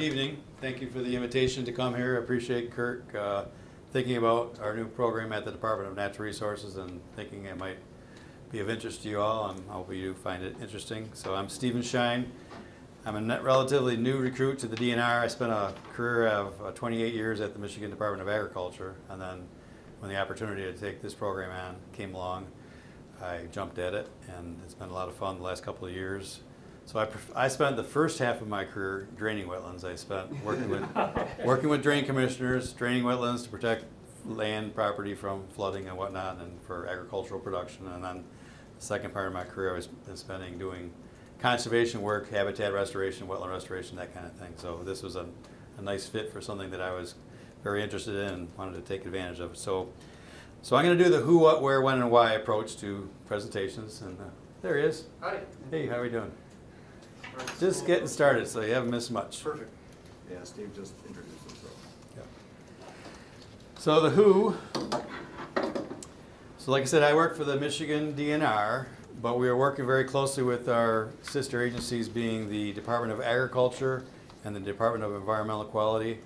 evening. Thank you for the invitation to come here. I appreciate Kirk thinking about our new program at the Department of Natural Resources and thinking it might be of interest to you all. I hope you find it interesting. So I'm Stephen Shine. I'm a relatively new recruit to the DNR. I spent a career of 28 years at the Michigan Department of Agriculture, and then when the opportunity to take this program on came along, I jumped at it, and it's been a lot of fun the last couple of years. So I spent the first half of my career draining wetlands. I spent working with drain commissioners, draining wetlands to protect land property from flooding and whatnot, and for agricultural production. And then the second part of my career I was spending doing conservation work, habitat restoration, wetland restoration, that kind of thing. So this was a nice fit for something that I was very interested in and wanted to take advantage of. So I'm going to do the who, what, where, when, and why approach to presentations. And there he is. Hi. Hey, how are we doing? Just getting started, so you haven't missed much. Perfect. Yeah, Steve just introduced himself. Yep. So the who. So like I said, I work for the Michigan DNR, but we are working very closely with our sister agencies being the Department of Agriculture and the Department of Environmental Quality.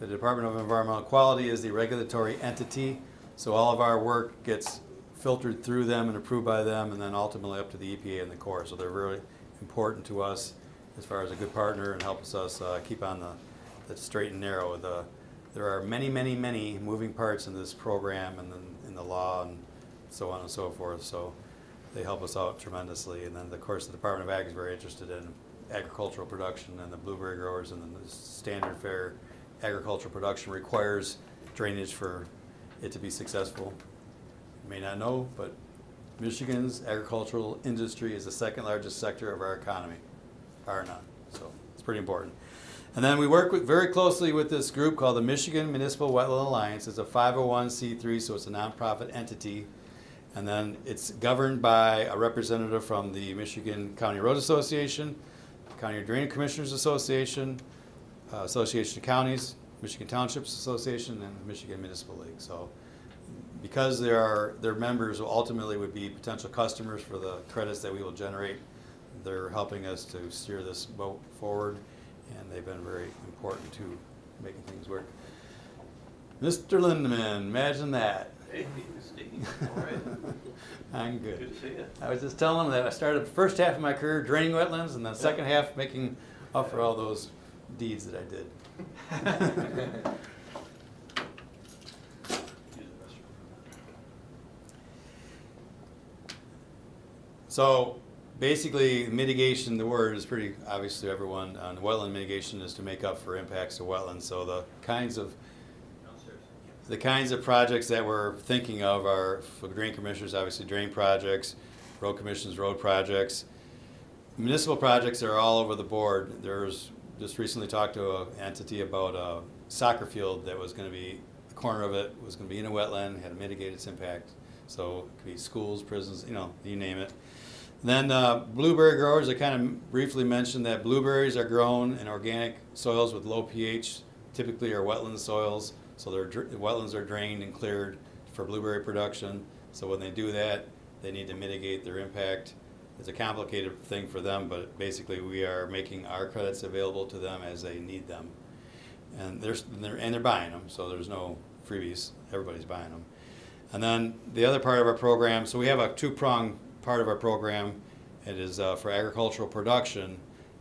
The Department of Environmental Quality is the regulatory entity, so all of our work gets filtered through them and approved by them, and then ultimately up to the EPA and the Corps. So they're really important to us as far as a good partner and helps us keep on the straight and narrow. There are many, many, many moving parts in this program and in the law and so on and so forth. So they help us out tremendously. And then, of course, the Department of Ag is very interested in agricultural production and the blueberry growers, and then the standard fare agricultural production requires drainage for it to be successful. You may not know, but Michigan's agricultural industry is the second largest sector of our economy, bar none. So it's pretty important. And then we work very closely with this group called the Michigan Municipal Wetland Alliance. It's a 501c3, so it's a nonprofit entity. And then it's governed by a representative from the Michigan County Road Association, County Drainage Commissioners Association, Association of Counties, Michigan Townships Association, and Michigan Municipal League. So because their members ultimately would be potential customers for the credits that we will generate, they're helping us to steer this boat forward, and they've been very important to making things work. Mr. Lindeman, imagine that. Hey, Steve. All right. I'm good. Good to see you. I was just telling them that I started the first half of my career draining wetlands, and the second half making up for all those deeds that I did. So basically, mitigation, the word is pretty obvious to everyone. The wetland mitigation is to make up for impacts to wetlands. So the kinds of projects that we're thinking of are, for drain commissioners, obviously drain projects, road commissions, road projects. Municipal projects are all over the board. There's just recently talked to an entity about a soccer field that was going to be, a corner of it was going to be in a wetland, had to mitigate its impact. So it could be schools, prisons, you name it. And then blueberry growers, I kind of briefly mentioned that blueberries are grown in organic soils with low pH, typically are wetland soils. So the wetlands are drained and cleared for blueberry production. So when they do that, they need to mitigate their impact. It's a complicated thing for them, but basically we are making our credits available to them as they need them. And they're buying them, so there's no freebies. Everybody's buying them. And then the other part of our program, so we have a two-pronged part of our program. It is for agricultural production.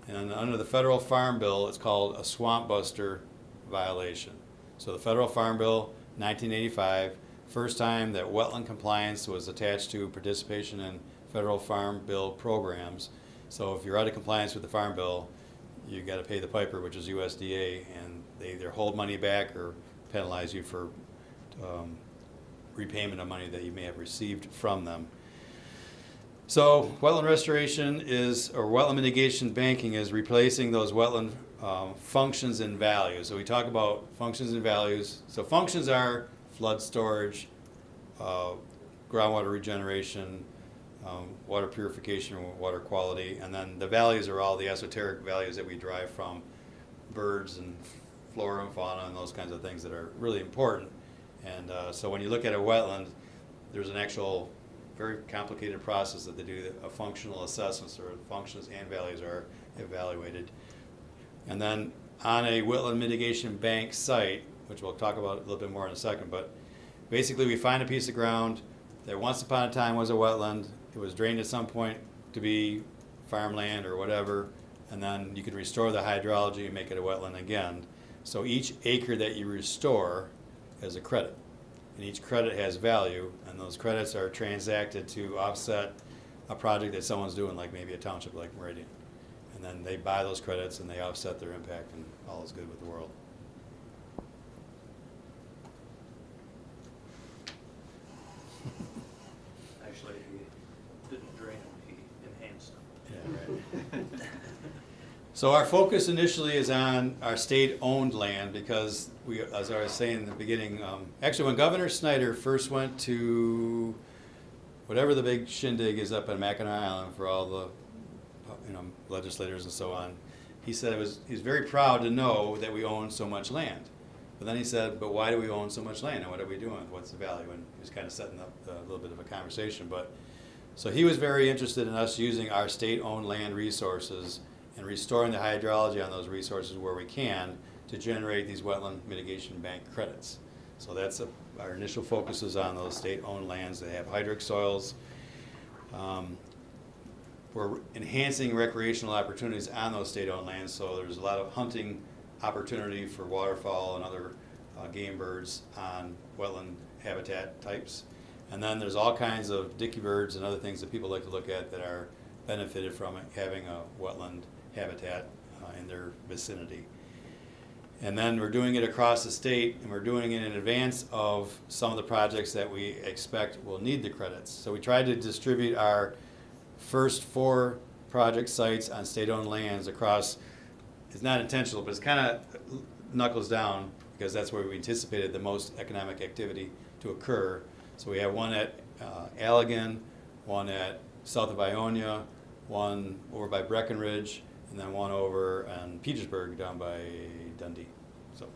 And under the federal farm bill, it's called a swamp buster violation. So the federal farm bill, 1985, first time that wetland compliance was attached to participation in federal farm bill programs. So if you're out of compliance with the farm bill, you got to pay the piper, which is USDA, and they either hold money back or penalize you for repayment of money that you may have received from them. So wetland restoration or wetland mitigation banking is replacing those wetland functions and values. So we talk about functions and values. So functions are flood storage, groundwater regeneration, water purification, water quality, and then the values are all the esoteric values that we derive from birds and flora and fauna and those kinds of things that are really important. And so when you look at a wetland, there's an actual very complicated process that they do, a functional assessment, so functions and values are evaluated. And then on a wetland mitigation bank site, which we'll talk about a little bit more in a second, but basically we find a piece of ground that once upon a time was a wetland. It was drained at some point to be farmland or whatever, and then you could restore the hydrology and make it a wetland again. So each acre that you restore has a credit, and each credit has value, and those credits are transacted to offset a project that someone's doing, like maybe a township like Meridian. And then they buy those credits and they offset their impact, and all is good with the world. Actually, he didn't drain them, he enhanced them. Yeah, right. So our focus initially is on our state-owned land because we, as I was saying in the beginning, actually when Governor Snyder first went to whatever the big shindig is up on Mackinac Island for all the legislators and so on, he said he's very proud to know that we own so much land. But then he said, but why do we own so much land and what are we doing? What's the value? And he was kind of setting up a little bit of a conversation. But so he was very interested in us using our state-owned land resources and restoring the hydrology on those resources where we can to generate these wetland mitigation bank credits. So that's our initial focus is on those state-owned lands that have hydric soils. We're enhancing recreational opportunities on those state-owned lands, so there's a lot of hunting opportunity for waterfowl and other game birds on wetland habitat types. And then there's all kinds of dicky birds and other things that people like to look at that are benefited from having a wetland habitat in their vicinity. And then we're doing it across the state, and we're doing it in advance of some of the projects that we expect will need the credits. So we tried to distribute our first 4 project sites on state-owned lands across. It's not intentional, but it's kind of knuckles down because that's where we anticipated the most economic activity to occur. So we have one at Allegan, one at south of Ionia, one over by Breckenridge, and then one over in Petersburg down by Dundee. So,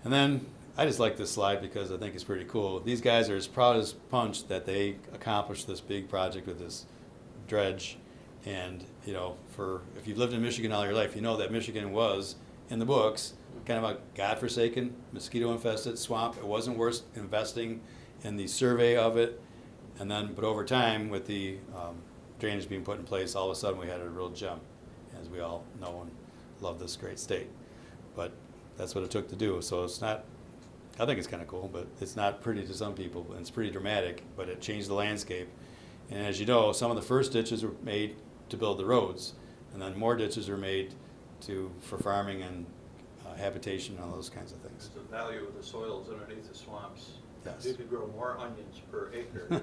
and then I just like this slide because I think it's pretty cool. These guys are as proud as punch that they accomplished this big project with this dredge. And for if you've lived in Michigan all your life, you know that Michigan was in the books kind of a godforsaken, mosquito-infested swamp. It wasn't worth investing in the survey of it. And then, but over time, with the drainage being put in place, all of a sudden we had a real gem, as we all know and love this great state. But that's what it took to do. So it's not, I think it's kind of cool, but it's not pretty to some people. And it's pretty dramatic, but it changed the landscape. And as you know, some of the first ditches were made to build the roads, and then more ditches were made for farming and habitation and all those kinds of things. It's the value of the soils underneath the swamps. Yes. You could grow more onions per acre.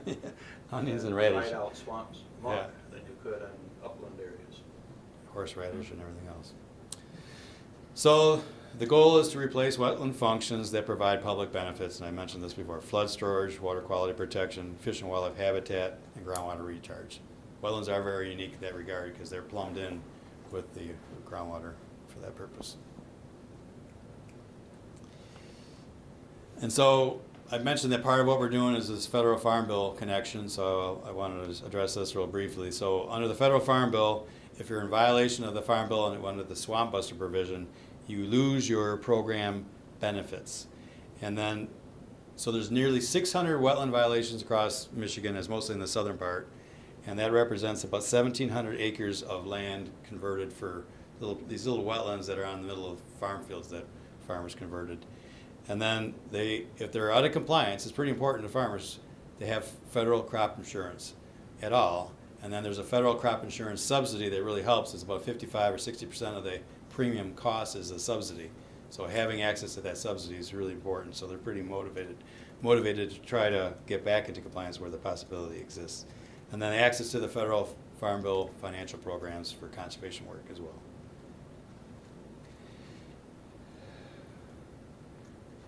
Onions and radish. Dried out swamps more than you could on upland areas. Horseradish and everything else. So the goal is to replace wetland functions that provide public benefits, and I mentioned this before: flood storage, water quality protection, fish and wildlife habitat, and groundwater recharge. Wetlands are very unique in that regard because they're plumbed in with the groundwater for that purpose. And so I mentioned that part of what we're doing is this federal farm bill connection, so I wanted to address this real briefly. So under the federal farm bill, if you're in violation of the farm bill and under the swamp buster provision, you lose your program benefits. And then, so there's nearly 600 wetland violations across Michigan, as mostly in the southern part, and that represents about 1,700 acres of land converted for these little wetlands that are on the middle of farm fields that farmers converted. And then if they're out of compliance, it's pretty important to farmers, they have federal crop insurance at all. And then there's a federal crop insurance subsidy that really helps. It's about 55 or 60% of the premium cost is a subsidy. So having access to that subsidy is really important. So they're pretty motivated to try to get back into compliance where the possibility exists. And then access to the federal farm bill financial programs for conservation work as well.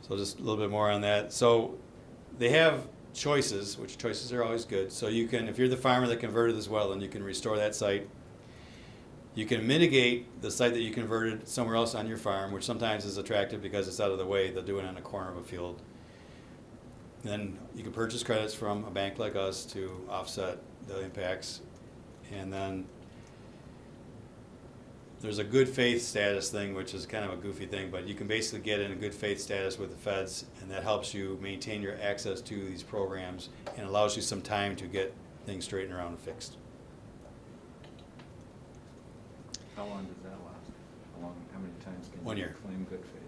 So just a little bit more on that. So they have choices, which choices are always good. So you can, if you're the farmer that converted this wetland, you can restore that site. You can mitigate the site that you converted somewhere else on your farm, which sometimes is attractive because it's out of the way. They'll do it on a corner of a field. Then you can purchase credits from a bank like us to offset the impacts. And then there's a good faith status thing, which is kind of a goofy thing, but you can basically get in a good faith status with the feds, and that helps you maintain your access to these programs and allows you some time to get things straightened around and fixed. How long does that last? How many times can 1 you year. claim good faith?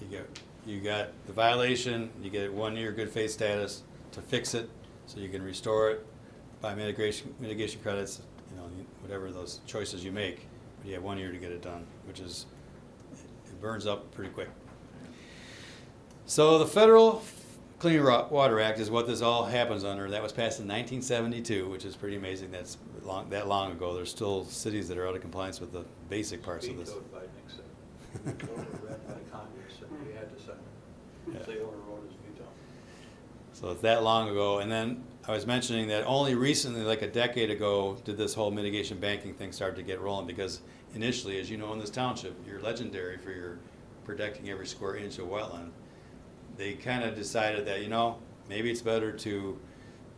Okay. You got the violation, you get 1 year good faith status to fix it, so you can restore it by mitigation credits, whatever those choices you make. But you have 1 year to get it done, which is, it burns up pretty quick. So the Federal Clean Water Act is what this all happens under. That was passed in 1972, which is pretty amazing. That's that long ago. There's still cities that are out of compliance with the basic parts of this. Vetoed by Nixon. Overread by Congress, and we had to sign it. Yeah. They overrode his veto. So it's that long ago. And then I was mentioning that only recently, like a decade ago, did this whole mitigation banking thing start to get rolling, because initially, as you know, in this township, you're legendary for your protecting every square inch of wetland. They kind of decided that, maybe it's better to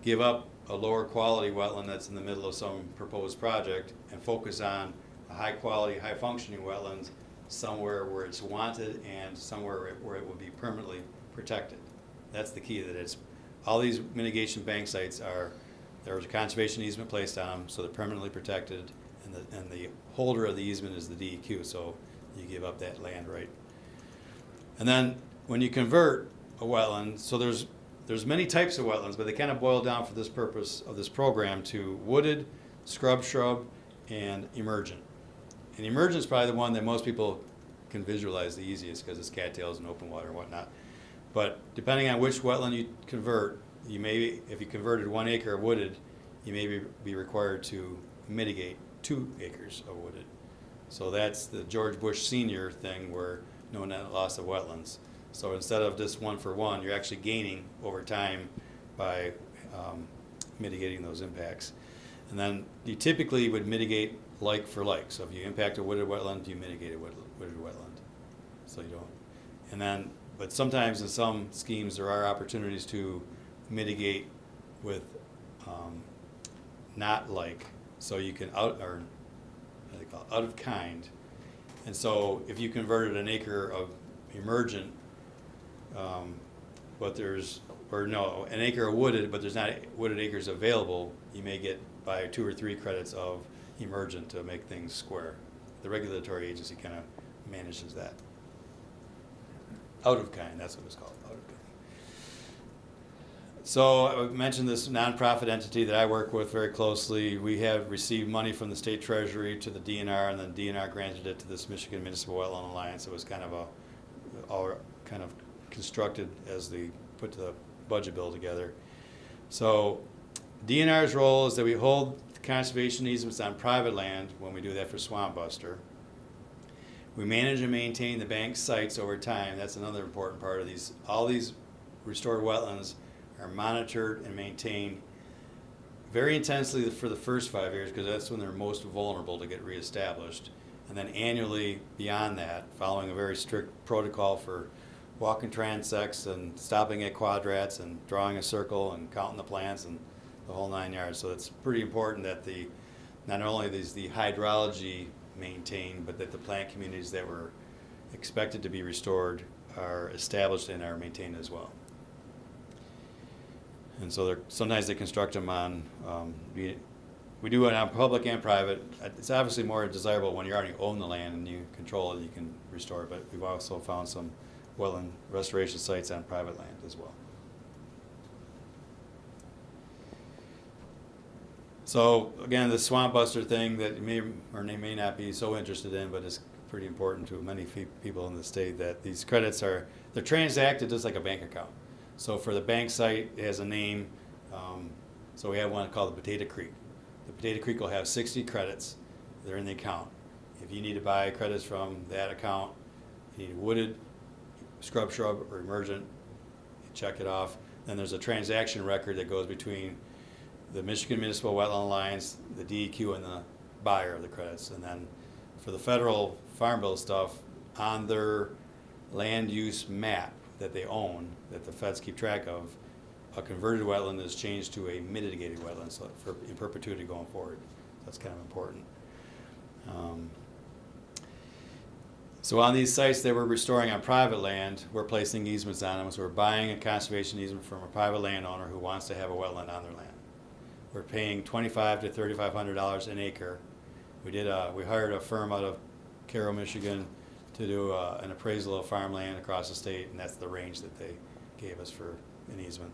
give up a lower quality wetland that's in the middle of some proposed project and focus on a high quality, high functioning wetlands somewhere where it's wanted and somewhere where it will be permanently protected. That's the key, that it's, all these mitigation bank sites there's a conservation easement placed on them, so they're permanently protected, and the holder of the easement is the DEQ, so you give up that land right. And then when you convert a wetland, so there's many types of wetlands, but they kind of boil down for this purpose of this program to wooded, scrub, and emergent. And emergent is probably the one that most people can visualize the easiest, because it's cattails and open water and whatnot. But depending on which wetland you convert, if you converted 1 acre of wooded, you may be required to mitigate 2 acres of wooded. So that's the George Bush Sr. thing, where no net loss of wetlands. So instead of just 1 for 1, you're actually gaining over time by mitigating those impacts. And then you typically would mitigate like for like. So if you impact a wooded wetland, you mitigate a wooded wetland. So you don't. And then, but sometimes in some schemes there are opportunities to mitigate with not like. So you can out of kind. And so if you converted an acre of emergent, an acre of wooded, but there's not wooded acres available, you may get by 2 or 3 credits of emergent to make things square. The regulatory agency kind of manages that. Out of kind, that's what it's called, out of kind. So I mentioned this nonprofit entity that I work with very closely. We have received money from the state treasury to the DNR, and then DNR granted it to this Michigan Municipal Wetland Alliance. It was kind of all kind of constructed as they put the budget bill together. So DNR's role is that we hold conservation easements on private land when we do that for Swamp Buster. We manage and maintain the bank sites over time. That's another important part of these. All these restored wetlands are monitored and maintained very intensely for the first 5 years, because that's when they're most vulnerable to get reestablished. And then annually beyond that, following a very strict protocol for walking transects and stopping at quadrats and drawing a circle and counting the plants and the whole 9 yards. So it's pretty important that not only is the hydrology maintained, but that the plant communities that were expected to be restored are established and are maintained as well. And so sometimes they construct them on, we do it on public and private. It's obviously more desirable when you already own the land and you control it, you can restore it, but we've also found some wetland restoration sites on private land as well. So again, the Swamp Buster thing that you may or may not be so interested in, but it's pretty important to many people in the state, that these credits they're transacted just like a bank account. So for the bank site, it has a name. So we have one called the Potato Creek. The Potato Creek will have 60 credits. They're in the account. If you need to buy credits from that account, you need wooded, scrub, or emergent, you check it off. Then there's a transaction record that goes between the Michigan Municipal Wetland Alliance, the DEQ, and the buyer of the credits. And then for the federal Farm Bill stuff, on their land use map that they own, that the feds keep track of, a converted wetland is changed to a mitigated wetland, so in perpetuity going forward. That's kind of important. So on these sites that we're restoring on private land, we're placing easements on them. So we're buying a conservation easement from a private landowner who wants to have a wetland on their land. We're paying $2,500 to $3,500 an acre. We hired a firm out of Cairo, Michigan, to do an appraisal of farmland across the state, and that's the range that they gave us for an easement.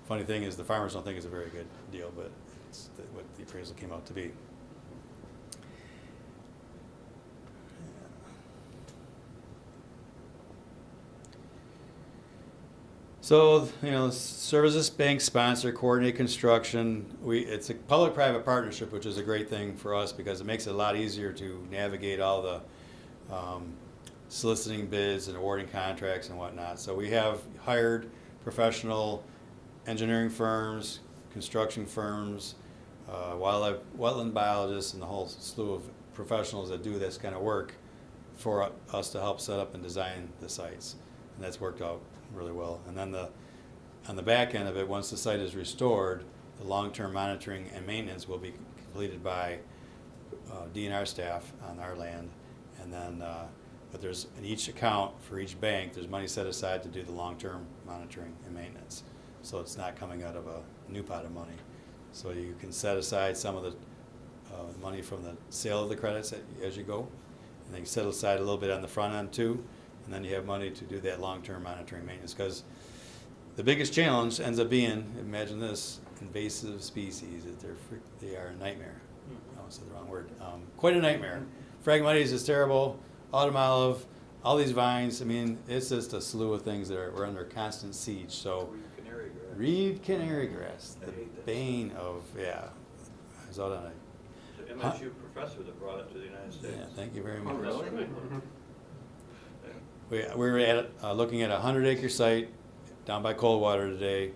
Funny thing is, the farmers don't think it's a very good deal, but it's what the appraisal came out to be. So, services bank sponsor, coordinate construction. It's a public-private partnership, which is a great thing for us because it makes it a lot easier to navigate all the soliciting bids and awarding contracts and whatnot. So we have hired professional engineering firms, construction firms, wetland biologists, and the whole slew of professionals that do this kind of work for us to help set up and design the sites. And that's worked out really well. And then on the back end of it, once the site is restored, the long-term monitoring and maintenance will be completed by DNR staff on our land. And then, but there's in each account for each bank, there's money set aside to do the long-term monitoring and maintenance. So it's not coming out of a new pot of money. So you can set aside some of the money from the sale of the credits as you go, and then you set aside a little bit on the front end too. And then you have money to do that long-term monitoring maintenance, because the biggest challenge ends up being, imagine this, invasive species. They are a nightmare. I almost said the wrong word. Quite a nightmare. Phragmites is terrible. Autumn olive, all these vines. I mean, it's just a slew of things that we're under constant siege. So reed canary grass, the bane of, yeah. I was out on a It's an MSU professor that brought it to the United States. Yeah, thank you very much. Oh, really? We were looking at a 100-acre site down by Coldwater today.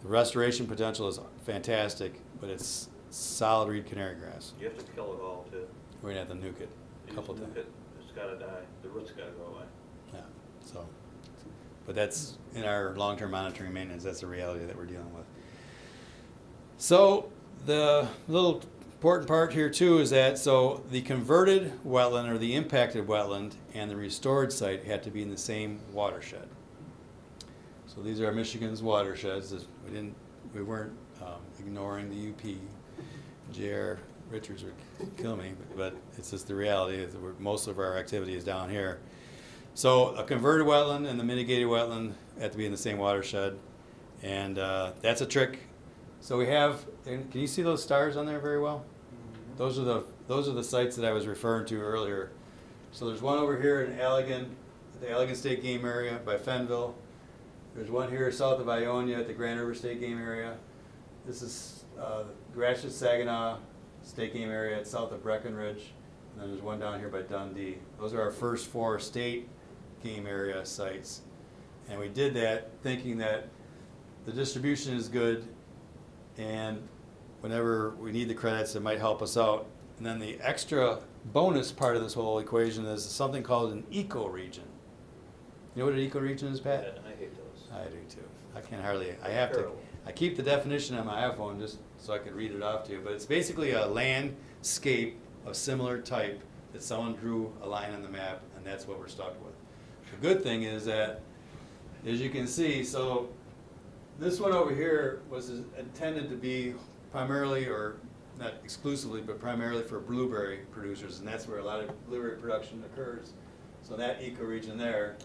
The restoration potential is fantastic, but it's solid reed canary grass. You have to kill it all too. We're gonna have to nuke it a couple times. It's gotta die. The roots gotta go away. Yeah. So, but that's in our long-term monitoring maintenance. That's the reality that we're dealing with. So the little important part here too is that the converted wetland or the impacted wetland and the restored site had to be in the same watershed. So these are Michigan's watersheds. We weren't ignoring the UP. J.R. Richards would kill me, but it's just the reality that most of our activity is down here. So a converted wetland and the mitigated wetland have to be in the same watershed, and that's a trick. So we have, can you see those stars on there very well? Those are the sites that I was referring to earlier. So there's one over here in Allegan, the Allegan State Game Area by Fenville. There's one here south of Ionia at the Grand River State Game Area. This is Gratiot Saginaw State Game Area at south of Breckenridge. And then there's one down here by Dundee. Those are our first 4 state game area sites. And we did that thinking that the distribution is good, and whenever we need the credits, it might help us out. And then the extra bonus part of this whole equation is something called an ecoregion. You know what an ecoregion is, Pat? Yeah, I hate those. I do too. I can't hardly, I keep the definition on my iPhone just so I can read it off to you, but it's basically a landscape of similar type that someone drew a line on the map, and that's what we're stuck with. The good thing is that, as you can see, so this one over here was intended to be primarily, or not exclusively, but primarily for blueberry producers, and that's where a lot of blueberry production occurs. So that ecoregion there,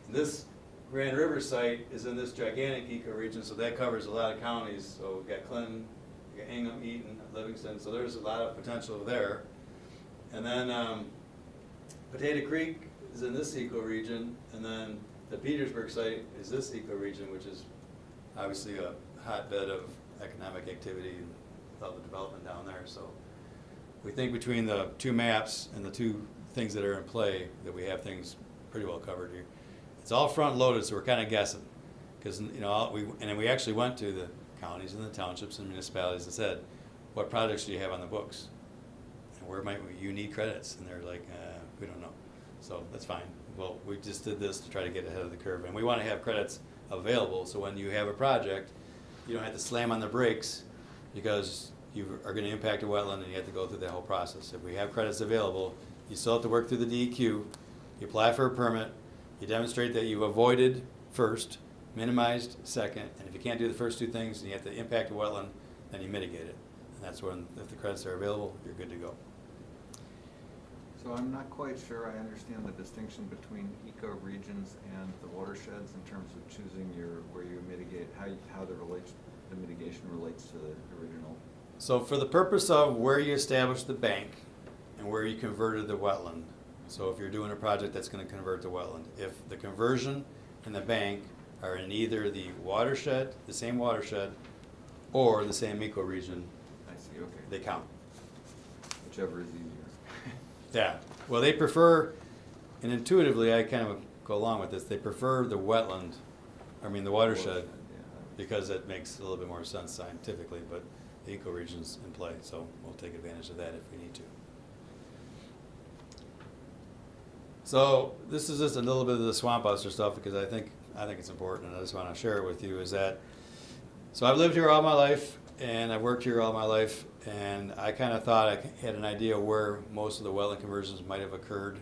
this Grand River site is in this gigantic ecoregion, so that covers a lot of counties. So we've got Clinton, we've got Ingham, Eaton, Livingston, so there's a lot of potential there. And then Potato Creek is in this ecoregion, and then the Petersburg site is this ecoregion, which is obviously a hotbed of economic activity and all the development down there. So we think between the 2 maps and the 2 things that are in play that we have things pretty well covered here. It's all front loaded, so we're kind of guessing, because we actually went to the counties and the townships and municipalities and said, what projects do you have on the books, and where might you need credits? And they're like, we don't know. So that's fine. Well, we just did this to try to get ahead of the curve, and we want to have credits available so when you have a project, you don't have to slam on the brakes because you are going to impact a wetland and you have to go through that whole process. If we have credits available, You still have to work through the DEQ. You apply for a permit. You demonstrate that you've avoided first, minimized second, and if you can't do the first two things and you have to impact a wetland, then you mitigate it. And that's when, if the credits are available, you're good to go. So I'm not quite sure I understand the distinction between eco-regions and the watersheds in terms of choosing where you mitigate, how the mitigation relates to the original. So for the purpose of where you establish the bank and where you converted the wetland, so if you're doing a project that's going to convert the wetland, if the conversion and the bank are in either the watershed, the same watershed, or the same ecoregion, I see, okay. they count. Whichever is easier. Yeah, well, they prefer, and intuitively I kind of go along with this, they prefer the wetland, the watershed, Yeah. because it makes a little bit more sense scientifically, but the ecoregion's in play, so we'll take advantage of that if we need to. So this is just a little bit of the swamp buster stuff because I think it's important, and I just want to share it with you. Is that so? I've lived here all my life, and I've worked here all my life, and I kind of thought I had an idea where most of the wetland conversions might have occurred.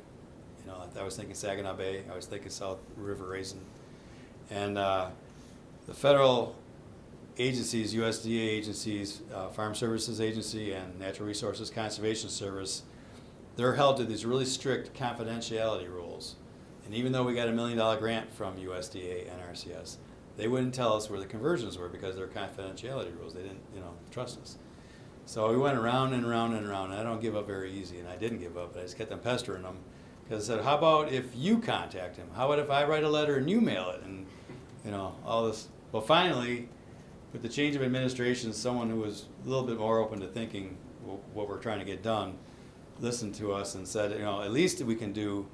You know, I was thinking Saginaw Bay, I was thinking South River Raisin, and the federal agencies, USDA agencies, Farm Services Agency, and Natural Resources Conservation Service, they're held to these really strict confidentiality rules. And even though we got $1 million grant from USDA and RCS, they wouldn't tell us where the conversions were because they're confidentiality rules. They didn't, trust us. So we went around and around and around, and I don't give up very easy, and I didn't give up, but I just kept on pestering them. Because I said, how about if you contact him? How about if I write a letter and you mail it? And, all this. Well, finally, with the change of administration, someone who was a little bit more open to thinking what we're trying to get done listened to us and said, at least we can do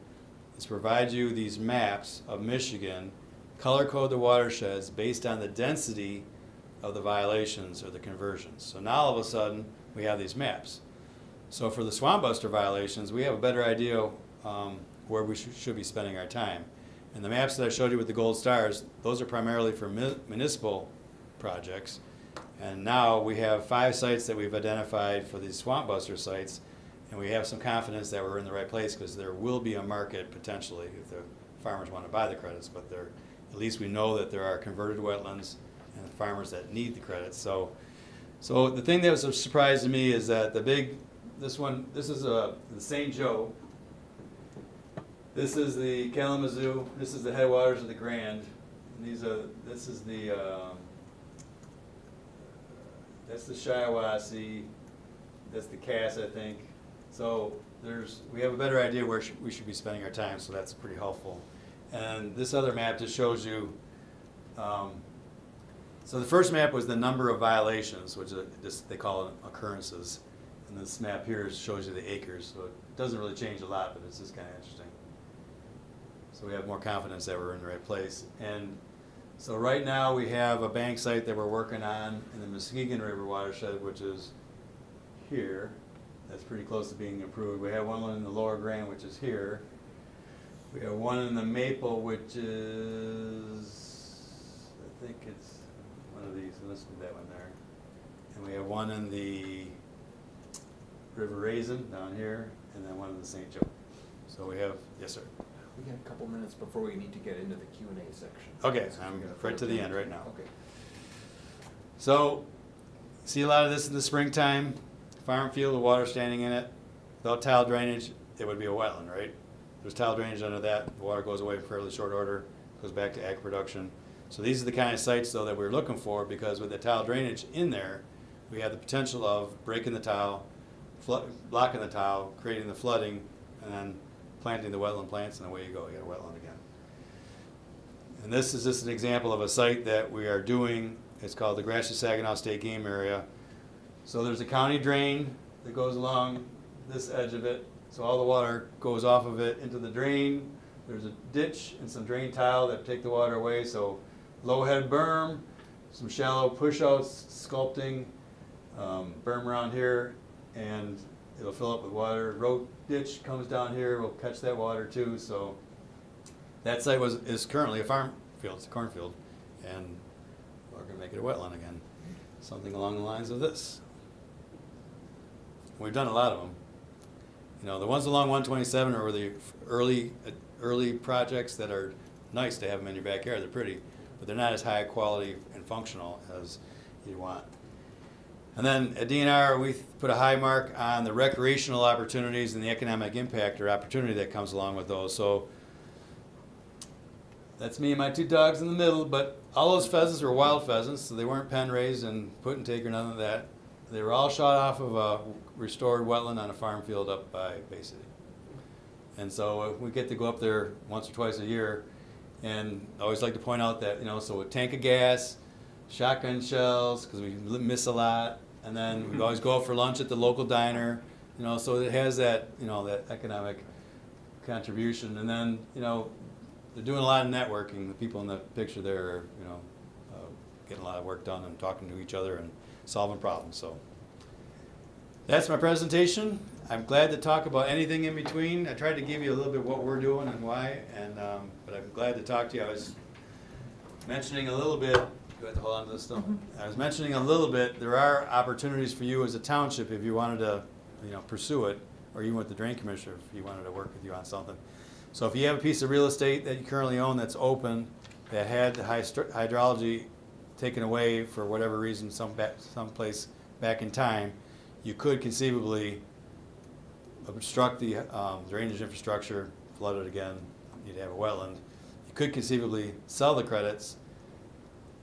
is provide you these maps of Michigan, color code the watersheds based on the density of the violations or the conversions. So now all of a sudden we have these maps. So for the swamp buster violations, we have a better idea where we should be spending our time. And the maps that I showed you with the gold stars, those are primarily for municipal projects. And now we have 5 sites that we've identified for these swamp buster sites. And we have some confidence that we're in the right place because there will be a market potentially if the farmers want to buy the credits, but at least we know that there are converted wetlands and farmers that need the credits. So the thing that was a surprise to me is that this is the St. Joe. This is the Kalamazoo. This is the headwaters of the Grand. And this is the that's the Shiawassee. That's the Cass, I think. So we have a better idea where we should be spending our time, so that's pretty helpful. And this other map just shows you, so the first map was the number of violations, which they call it occurrences. And this map here shows you the acres, so it doesn't really change a lot, but it's just kind of interesting. So we have more confidence that we're in the right place. And so right now we have a bank site that we're working on in the Muskegon River watershed, which is here. That's pretty close to being approved. We have one in the Lower Grand, which is here. We have one in the Maple, which is, I think it's one of these. Let's do that one there. And we have one in the River Raisin down here, and then one in the St. Joe. So we have, yes, sir. We got a couple minutes before we need to get into the Q&A section. Okay, So I'm we got right to the end right now. Okay. So, see a lot of this in the springtime. Farm field with water standing in it. Without tile drainage, it would be a wetland, right? There's tile drainage under that. The water goes away in fairly short order, goes back to ag production. So these are the kind of sites, though, that we're looking for because with the tile drainage in there, we have the potential of breaking the tile, blocking the tile, creating the flooding, and then planting the wetland plants, and away you go. You got a wetland again. And this is just an example of a site that we are doing. It's called the Gratiot-Saginaw State Game Area. So there's a county drain that goes along this edge of it. So all the water goes off of it into the drain. There's a ditch and some drain tile that take the water away. So low head berm, some shallow push-outs, sculpting, berm around here, and it'll fill up with water. Road ditch comes down here, will catch that water too. So that site is currently a farm field, it's a cornfield, and we're gonna make it a wetland again. Something along the lines of this. We've done a lot of them. You know, the ones along 127 are the early projects that are nice to have them in your backyard. They're pretty, but they're not as high quality and functional as you want. And then at DNR, we put a high mark on the recreational opportunities and the economic impact or opportunity that comes along with those. So that's me and my 2 dogs in the middle, but all those pheasants were wild pheasants, so they weren't pen raised and put and take or none of that. They were all shot off of a restored wetland on a farm field up by Bay City. And so we get to go up there once or twice a year, and I always like to point out that, you know, so a tank of gas, shotgun shells, because we miss a lot, and then we always go out for lunch at the local diner, you know, so it has that, you know, that economic contribution. And then, you know, they're doing a lot of networking. The people in the picture there are, you know, getting a lot of work done and talking to each other and solving problems. So that's my presentation. I'm glad to talk about anything in between. I tried to give you a little bit what we're doing and why, and but I'm glad to talk to you. I was mentioning a little bit. You have to hold on to this still. I was mentioning a little bit. There are opportunities for you as a township if you wanted to, you know, pursue it, or even with the drain commissioner if you wanted to work with you on something. So if you have a piece of real estate that you currently own that's open, that had the hydrology taken away for whatever reason, someplace back in time, you could conceivably obstruct the drainage infrastructure, flood it again, you'd have a wetland. You could conceivably sell the credits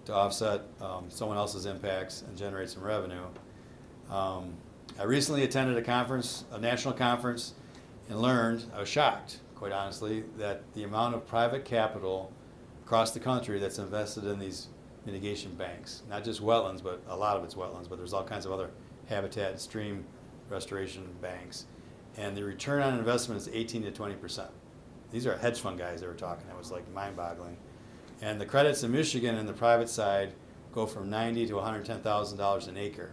to offset someone else's impacts and generate some revenue. I recently attended a conference, a national conference, and learned, I was shocked, quite honestly, that the amount of private capital across the country that's invested in these mitigation banks, not just wetlands, but a lot of it's wetlands, but there's all kinds of other habitat and stream restoration banks. And the return on investment is 18 to 20%. These are hedge fund guys that were talking. That was like mind-boggling. And the credits in Michigan in the private side go from $90,000 to $110,000 an acre.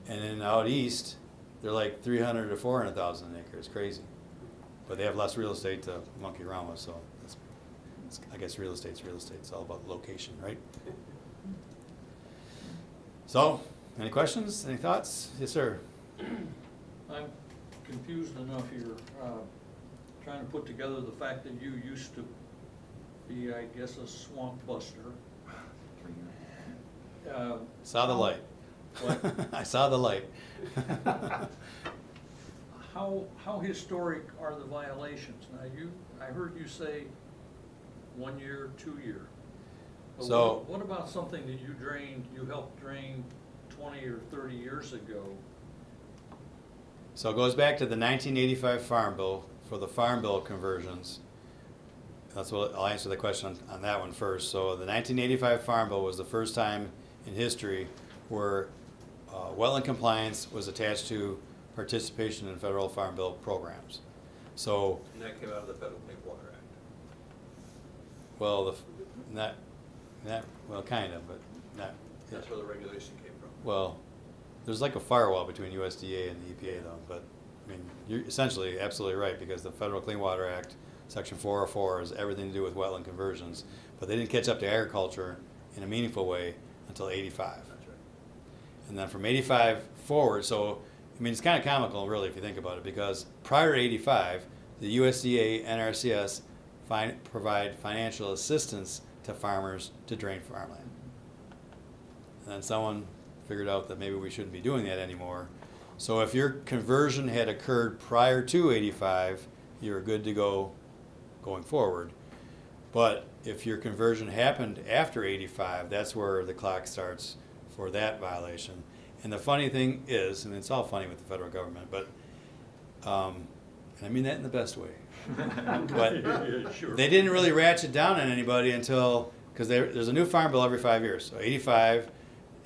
And then out east, they're like $300,000 to $400,000 an acre. It's crazy. But they have less real estate to monkey around with, so I guess real estate's real estate. It's all about location, right? So, any questions? Any thoughts? Yes, sir. I'm confused enough here, trying to put together the fact that you used to be, I guess, a swamp buster. Saw the light. What? I saw the light. How historic are the violations? Now, I heard you say 1 year, 2 year. But So- what about something that you helped drain 20 or 30 years ago? So it goes back to the 1985 Farm Bill for the Farm Bill conversions. That's what I'll answer the question on that one first. So the 1985 Farm Bill was the first time in history where wetland compliance was attached to participation in federal Farm Bill programs. So, And that came out of the Federal Clean Water Act. well, well, kind of, but not. That's where the regulation came from. Well, there's like a firewall between USDA and the EPA though, but I mean, you're essentially absolutely right because the Federal Clean Water Act, Section 404 has everything to do with wetland conversions, but they didn't catch up to agriculture in a meaningful way until 85. That's right. And then from 85 forward, so, I mean, it's kind of comical really if you think about it because prior to 85, the USDA and NRCS provide financial assistance to farmers to drain farmland. And then someone figured out that maybe we shouldn't be doing that anymore. So if your conversion had occurred prior to 85, you're good to go going forward. But if your conversion happened after 85, that's where the clock starts for that violation. And the funny thing is, and it's all funny with the federal government, but, and I mean that in the best way, but Sure. they didn't really ratchet down on anybody until, because there's a new farm bill every 5 years. So 85,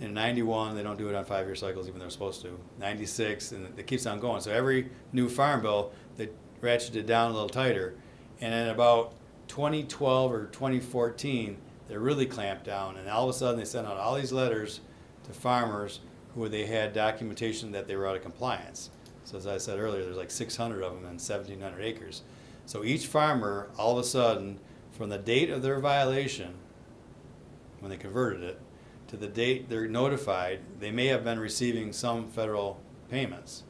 in 91, they don't do it on 5-year cycles, even though they're supposed to. 96, and it keeps on going. So every new farm bill, they ratcheted it down a little tighter. And in about 2012 or 2014, they really clamped down. And all of a sudden, they sent out all these letters to farmers who they had documentation that they were out of compliance. So as I said earlier, there's like 600 of them in 1,700 acres. So each farmer, all of a sudden, from the date of their violation, when they converted it, to the date they're notified, they may have been receiving some federal payments.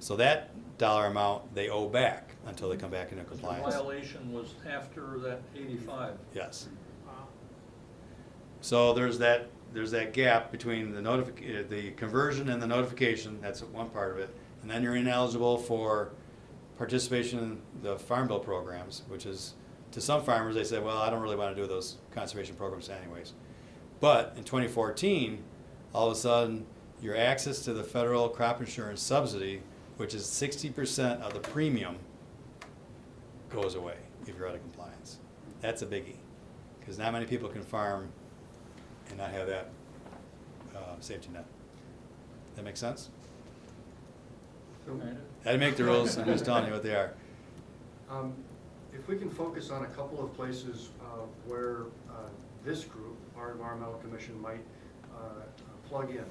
So that dollar amount they owe back until they come back into The compliance. violation was after that 85. Yes. So there's that gap between the conversion and the notification, that's one part of it. And then you're ineligible for participation in the Farm Bill programs, which is, to some farmers, they say, well, I don't really want to do those conservation programs anyways. But in 2014, all of a sudden, your access to the federal crop insurance subsidy, which is 60% of the premium, goes away if you're out of compliance. That's a biggie, because not many people can farm and not have that safety net. That make sense? Kinda. I didn't make the rules, I'm just telling you what they are. If we can focus on a couple of places where this group, our environmental commission, might plug in.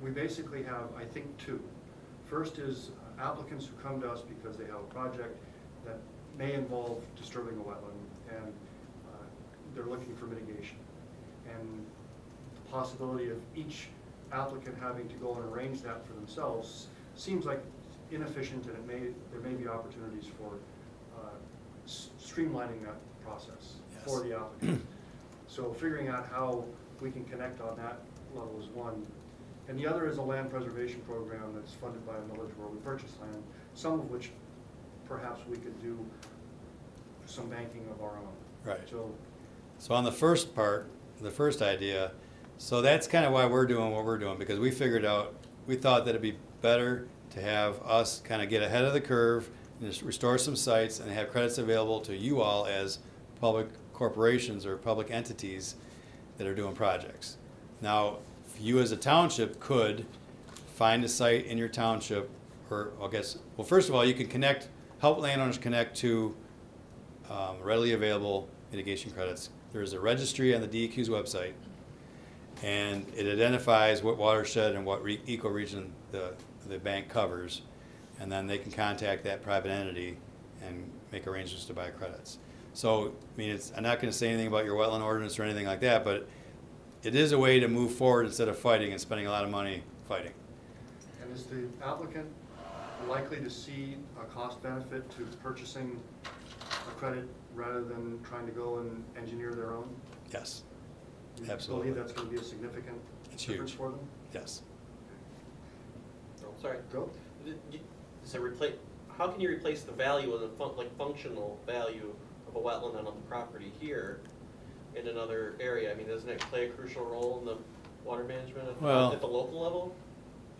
We basically have, I think, two. First is applicants who come to us because they have a project that may involve disturbing a wetland, and they're looking for mitigation. And the possibility of each applicant having to go and arrange that for themselves seems like inefficient, and there may be opportunities for streamlining that process for the applicant. So figuring out how we can connect on that level is one. And the other is a land preservation program that's funded by a millage where we purchase land, some of which perhaps we could do some banking of our own. Right. So on the first part, the first idea, so that's kind of why we're doing what we're doing, because we figured out, we thought that it'd be better to have us kind of get ahead of the curve and just restore some sites and have credits available to you all as public corporations or public entities that are doing projects. Now, if you as a township could find a site in your township, or I guess, well, first of all, you can help landowners connect to readily available mitigation credits. There's a registry on the DEQ's website, and it identifies what watershed and what ecoregion the bank covers, and then they can contact that private entity and make arrangements to buy credits. So, I mean, I'm not going to say anything about your wetland ordinance or anything like that, but it is a way to move forward instead of fighting and spending a lot of money fighting. And is the applicant likely to see a cost benefit to purchasing a credit rather than trying to go and engineer their own? Yes, You absolutely. believe that's going to be a significant It's difference huge. for them? Yes. Oh, sorry. Go. So how can you replace the value of the functional value of a wetland on the property here in another area? I mean, doesn't it play a crucial role in the water management at the local level?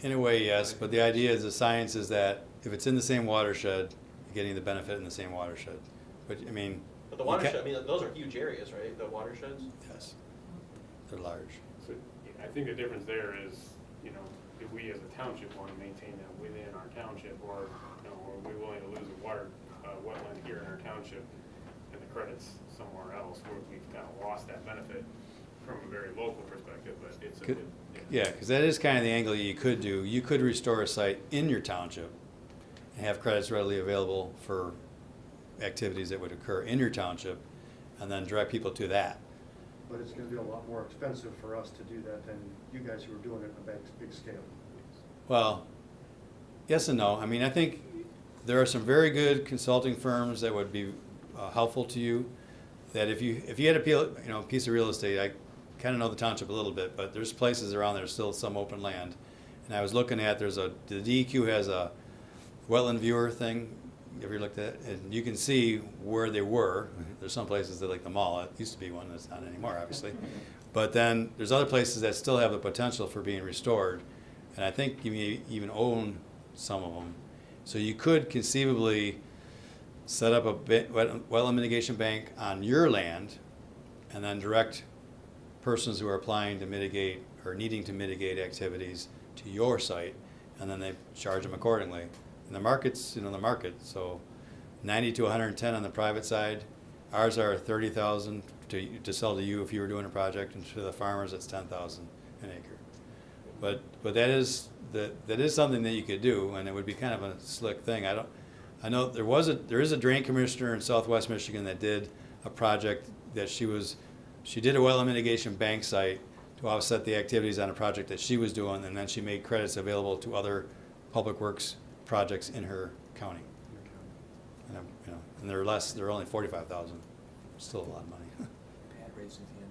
In a way, yes, but the idea is, the science is that if it's in the same watershed, you're getting the benefit in the same watershed. But, I mean. But the watershed, I mean, those are huge areas, right? The watersheds? Yes, they're large. So I think the difference there is, you know, if we as a township want to maintain that within our township, or, you know, are we willing to lose a wetland here in our township and the credits somewhere else, where we've kind of lost that benefit from a very local perspective, but it's a good. Yeah, because that is kind of the angle you could do. You could restore a site in your township and have credits readily available for activities that would occur in your township, and then direct people to that. But it's going to be a lot more expensive for us to do that than you guys who are doing it on a big scale. Well, yes and no. I mean, I think there are some very good consulting firms that would be helpful to you. That if you had a piece of real estate, I kind of know the township a little bit, but there's places around there still some open land. And I was looking at, the DEQ has a wetland viewer thing. Have you looked at it? And you can see where they were. There's some places that, like the mall, it used to be one, that's not anymore, obviously. But then there's other places that still have the potential for being restored. And I think you may even own some of them. So you could conceivably set up a wetland mitigation bank on your land, and then direct persons who are applying to mitigate or needing to mitigate activities to your site, and then they charge them accordingly. And the market's, the market, so 90 to 110 on the private side. Ours are 30,000 to sell to you if you were doing a project, and to the farmers it's 10,000 an acre. But that is something that you could do, and it would be kind of a slick thing. I know there is a drain commissioner in Southwest Michigan that did a project that she did a wetland mitigation bank site to offset the activities on a project that she was doing, and then she made credits available to other public works projects in her county. And, you know, and they're only 45,000, still a lot of money. Pat raised his hand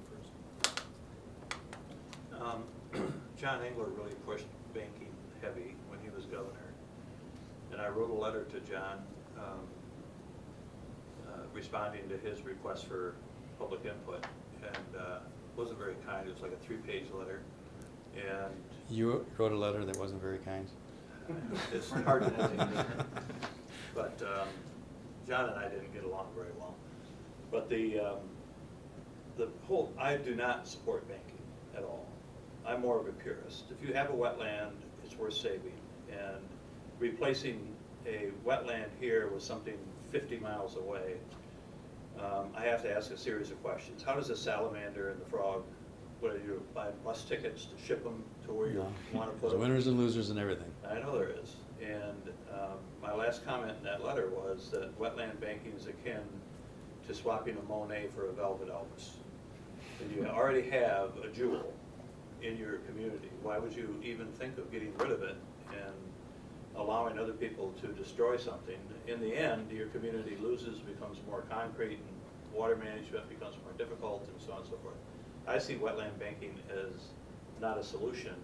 first. John Engler really pushed banking heavy when he was governor. And I wrote a letter to John responding to his request for public input. And wasn't very kind. It was like a 3-page letter. And You wrote a letter that wasn't very kind? it's hard to name. But John and I didn't get along very well. But the whole, I do not support banking at all. I'm more of a purist. If you have a wetland, it's worth saving. And replacing a wetland here with something 50 miles away, I have to ask a series of questions. How does the salamander and the frog, what do you buy bus tickets to ship them to where you No. want to put There's them? winners and losers and everything. I know there is. And my last comment in that letter was that wetland banking is akin to swapping a Monet for a Velvet Elvis. And you already have a jewel in your community. Why would you even think of getting rid of it and allowing other people to destroy something? In the end, your community loses, becomes more concrete, and water management becomes more difficult, and so on and so forth. I see wetland banking as not a solution,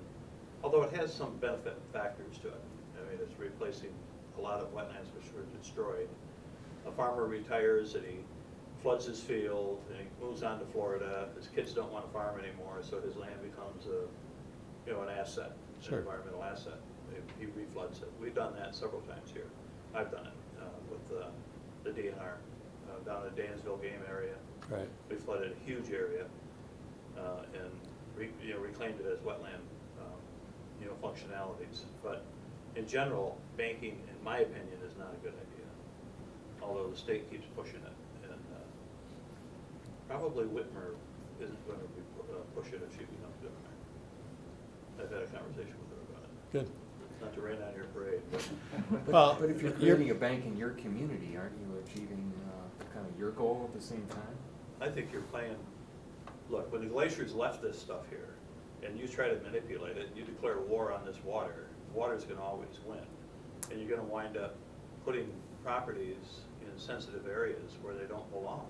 although it has some benefit factors to it. I mean, it's replacing a lot of wetlands which were destroyed. A farmer retires and he floods his field and he moves on to Florida. His kids don't want to farm anymore, so his land becomes an asset, Sure. an environmental asset. He refloods it. We've done that several times here. I've done it with the DNR down in the Dansville game area. Right. We flooded a huge area and reclaimed it as wetland functionalities. But in general, banking, in my opinion, is not a good idea, although the state keeps pushing it. And probably Whitmer isn't going to push it if she becomes governor. I've had a conversation with her about it. Good. Not to rain on your parade, but Well, But if you're you're- creating a bank in your community, aren't you achieving kind of your goal at the same time? I think you're playing, look, when the glaciers left this stuff here, and you try to manipulate it, you declare war on this water, water's gonna always win. And you're gonna wind up putting properties in sensitive areas where they don't belong.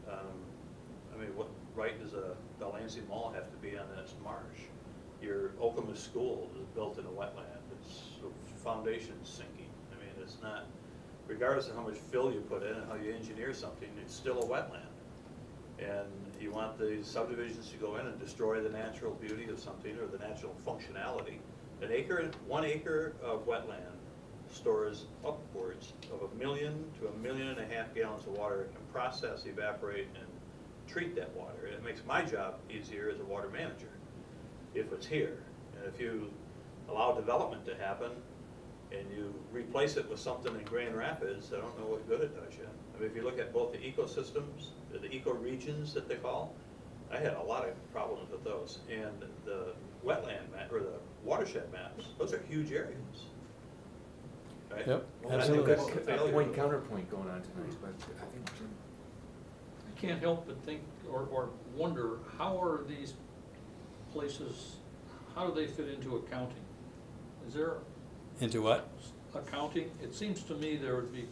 I mean, what right does the Lansing Mall have to be on this marsh? Your Okemos School is built in a wetland, its foundation's sinking. I mean, it's not, regardless of how much fill you put in and how you engineer something, it's still a wetland. And you want the subdivisions to go in and destroy the natural beauty of something or the natural functionality. 1 acre of wetland stores upwards of 1 million to 1.5 million gallons of water and can process, evaporate, and treat that water. It makes my job easier as a water manager if it's here. And if you allow development to happen and you replace it with something in Grand Rapids, I don't know what good it does you. I mean, if you look at both the ecosystems, the ecoregions that they call, I had a lot of problems with those. And the wetland map, or the watershed maps, those are huge areas. Right? Yep, And I think absolutely. that's the Good failure. point counterpoint going on tonight, but I think Jim. I can't help but think or wonder, how are these places, how do they fit into accounting? Is there Into what? accounting? It seems to me there would be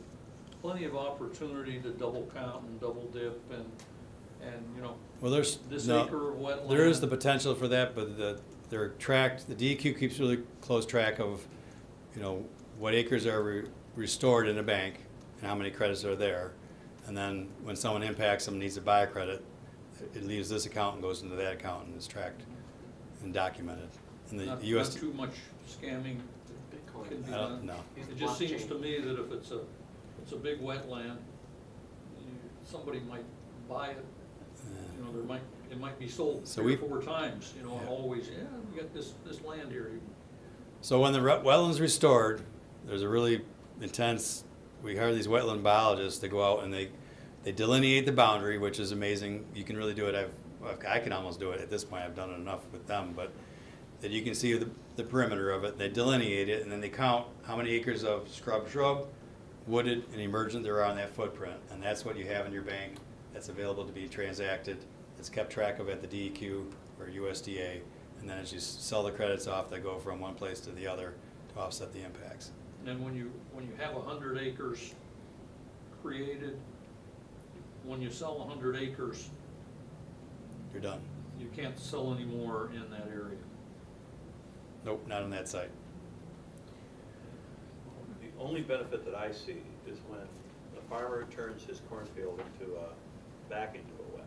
plenty of opportunity to double count and double dip and Well, there's, this no, acre of wetland. there is the potential for that, but the DEQ keeps really close track of, what acres are restored in a bank and how many credits are there. And then when someone impacts them, needs to buy a credit, it leaves this account and goes into that account and is tracked and documented. And the Not US, too much scamming can be I done. don't know. It just seems to me that if it's a big wetland, somebody might buy it, it might be sold So 3 or we- 4 times, and Yeah. always, we got this land here. So when the wetland's restored, there's a really intense, we hire these wetland biologists that go out and they delineate the boundary, which is amazing. You can really do it. I can almost do it at this point. I've done it enough with them, but that you can see the perimeter of it. They delineate it, and then they count how many acres of shrub, wooded, and emergent there are on that footprint. And that's what you have in your bank that's available to be transacted. It's kept track of at the DEQ or USDA. And then as you sell the credits off, they go from one place to the other to offset the impacts. And when you have 100 acres created, when you sell 100 acres, You're done. you can't sell any more in that area. Nope, not on that site. The only benefit that I see is when a farmer turns his cornfield back into a wetland.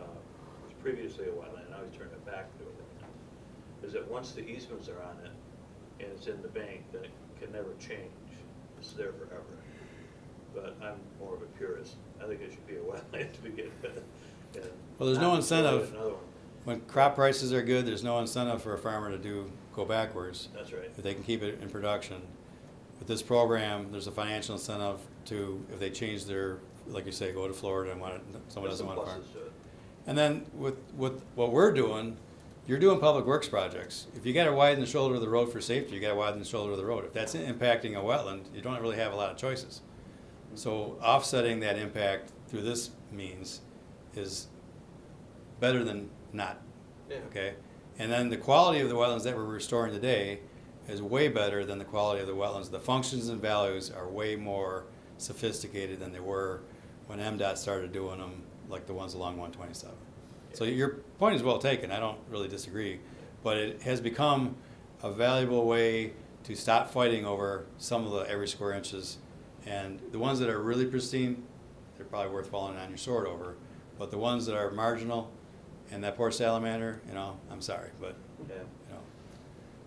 It was previously a wetland, now he's turned it back to a wetland. Is that once the easements are on it and it's in the bank, then it can never change. It's there forever. But I'm more of a purist. I think it should be a wetland to begin with. And Well, there's no not destroy incentive. another one. When crop prices are good, there's no incentive for a farmer to go backwards. That's right. If they can keep it in production. With this program, there's a financial incentive to, if they change their, like you say, go to Florida and someone There's doesn't some want to farm. pluses to it. And then with what we're doing, you're doing public works projects. If you gotta widen the shoulder of the road for safety, you gotta widen the shoulder of the road. If that's impacting a wetland, you don't really have a lot of choices. So offsetting that impact through this means is better than not, Yeah. okay? And then the quality of the wetlands that we're restoring today is way better than the quality of the wetlands. The functions and values are way more sophisticated than they were when MDOT started doing them, like the ones along 127. So your point is well taken, I don't really disagree, but it has become a valuable way to stop fighting over some of the every square inches. And the ones that are really pristine, they're probably worth falling on your sword over. But the ones that are marginal, and that poor salamander, I'm sorry, but, Yeah.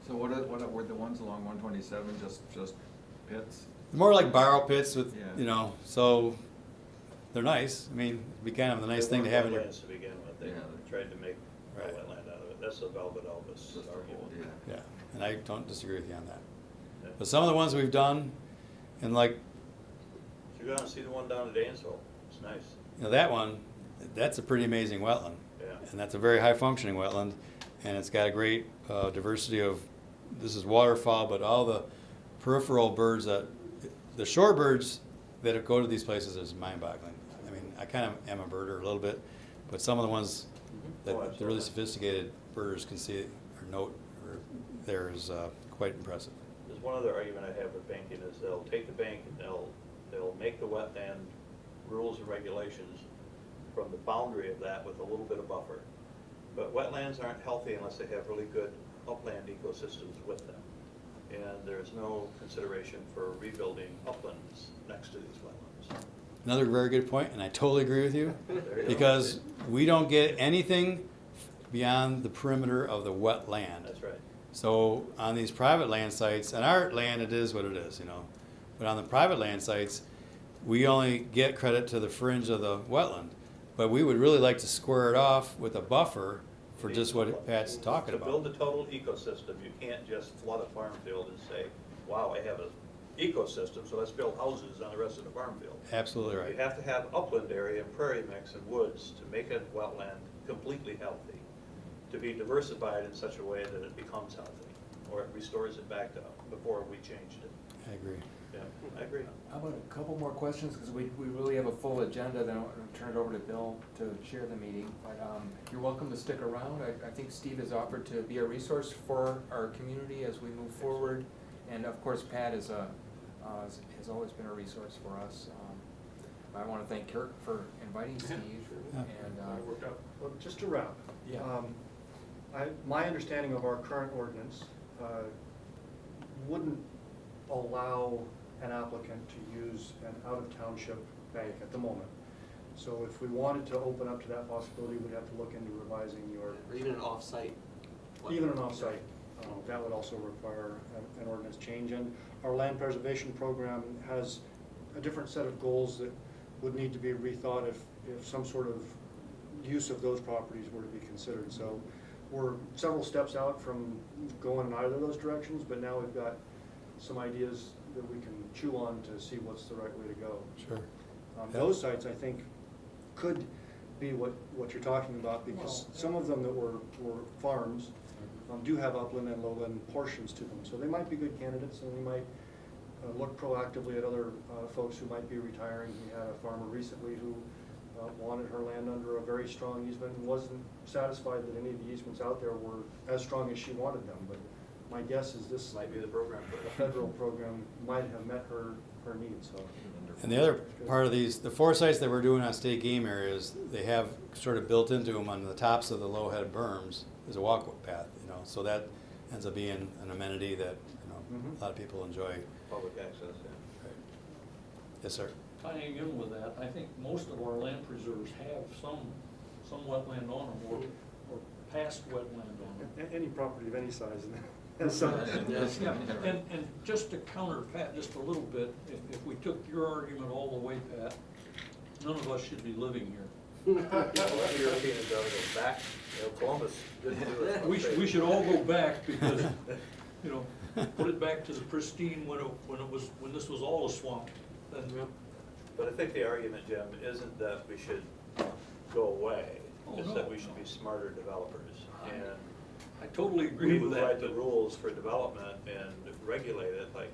So what were the ones along 127, just pits? more like borrow pits with, Yeah. So they're nice. I mean, it'd be kind of a nice thing to have in your, Wetlands to begin with, they Yeah. tried to make a Right. wetland out of it. That's the velvet Elvis Just the argument. whole, yeah. yeah, and I don't disagree with you on that. Yeah. But some of the ones we've done, and like, So you go out and see the one down at Dansville, it's nice. that one, that's a pretty amazing wetland. Yeah. And that's a very high functioning wetland, and it's got a great diversity of, this is waterfowl, but all the peripheral birds the shorebirds that go to these places is mind-boggling. I mean, I kind of am a birder a little bit, but some of the ones that Oh, the really absolutely. sophisticated birders can see or note there is quite impressive. There's one other argument I have with banking is they'll take the bank and they'll make the wetland rules and regulations from the boundary of that with a little bit of buffer. But wetlands aren't healthy unless they have really good upland ecosystems with them. And there's no consideration for rebuilding uplands next to these wetlands. Another very good point, and I totally agree with you, There you go. because we don't get anything beyond the perimeter of the wetland. That's right. So on these private land sites, and our land, it is what it is, but on the private land sites, we only get credit to the fringe of the wetland. But we would really like to square it off with a buffer for just what Pat's talking To build about. a total ecosystem, you can't just flood a farm field and say, wow, I have an ecosystem, so let's build houses on the rest of the farm field. Absolutely You right. have to have upland area and prairie mix and woods to make a wetland completely healthy, to be diversified in such a way that it becomes healthy, or it restores it back to before we changed it. I agree. Yeah, I agree. How about a couple more questions, because we really have a full agenda, then I'll turn it over to Bill to chair the meeting. But you're welcome to stick around. I think Steve has offered to be a resource for our community as we move forward. And of course, Pat has always been a resource for us. I want to thank Kirk for inviting Steve. Yeah. And, Worked out. Well, just to wrap. Yeah. My understanding of our current ordinance wouldn't allow an applicant to use an out-of-township bank at the moment. So if we wanted to open up to that possibility, we'd have to look into revising your, Or even an off-site. even an offsite. That would also require an ordinance change. And our land preservation program has a different set of goals that would need to be rethought if some sort of use of those properties were to be considered. So we're several steps out from going in either of those directions, but now we've got some ideas that we can chew on to see what's the right way to go. Sure. Yeah. Those sites, I think, could be what you're talking about, because some of them that were farms do have upland and lowland portions to them. So they might be good candidates, and we might look proactively at other folks who might be retiring. We had a farmer recently who wanted her land under a very strong easement and wasn't satisfied that any of the easements out there were as strong as she wanted them. But my guess is this Might be the program for it. federal program might have met her needs, so. And the other part of these, the 4 sites that we're doing on state game areas, they have sort of built into them on the tops of the low-head berms is a walkway path, you know, so that ends up being an amenity that, you know, Mhm. a lot of people enjoy. Public access, yeah. Right. Yes, sir. Tying in with that, I think most of our land preserves have some wetland on them or past wetland on them. Any property of any size has some. Yeah, and just to counter Pat just a little bit, if we took your argument all the way, Pat, none of us should be living here. Well, Europeans gotta go back, you know, Columbus didn't do it. We should all go back because, you know, put it back to the pristine when this was all a swamp. Then, But I think the argument, Jim, isn't that we should go away, Oh, it's no, that we should no. be smarter developers. And I totally agree we with who that. write the rules for development and regulate it, like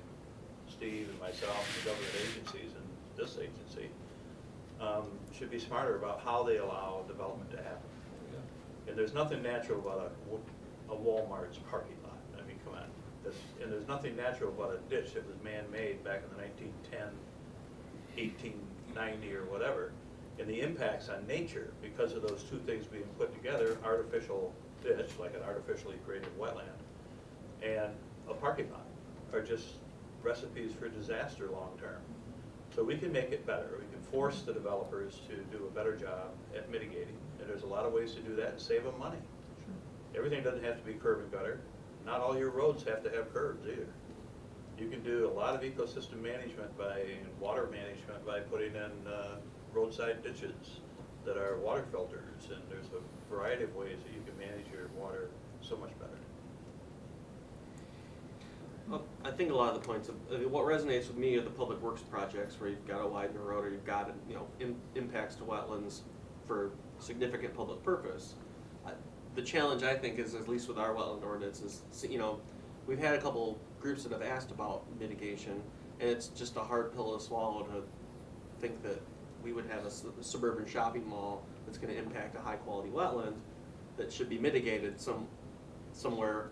Steve and myself, and the government agencies and this agency, should be smarter about how they allow development to happen. Yeah. And there's nothing natural about a Walmart's parking lot. I mean, come on. And there's nothing natural about a ditch that was man-made back in the 1910, 1890 or whatever. And the impacts on nature, because of those two things being put together, artificial ditch, like an artificially created wetland, and a parking lot, are just recipes for disaster long-term. So we can make it better. We can force the developers to do a better job at mitigating. And there's a lot of ways to do that and save them money. Everything doesn't have to be curb and gutter. Not all your roads have to have curbs either. You can do a lot of ecosystem management and water management by putting in roadside ditches that are water filters. And there's a variety of ways that you can manage your water so much better. Well, I think a lot of the points what resonates with me are the public works projects where you've got to widen the road or you've got, you know, impacts to wetlands for significant public purpose. The challenge, I think, is, at least with our wetland ordinance, is, you know, we've had a couple groups that have asked about mitigation, and it's just a hard pill to swallow to think that we would have a suburban shopping mall that's going to impact a high-quality wetland that should be mitigated somewhere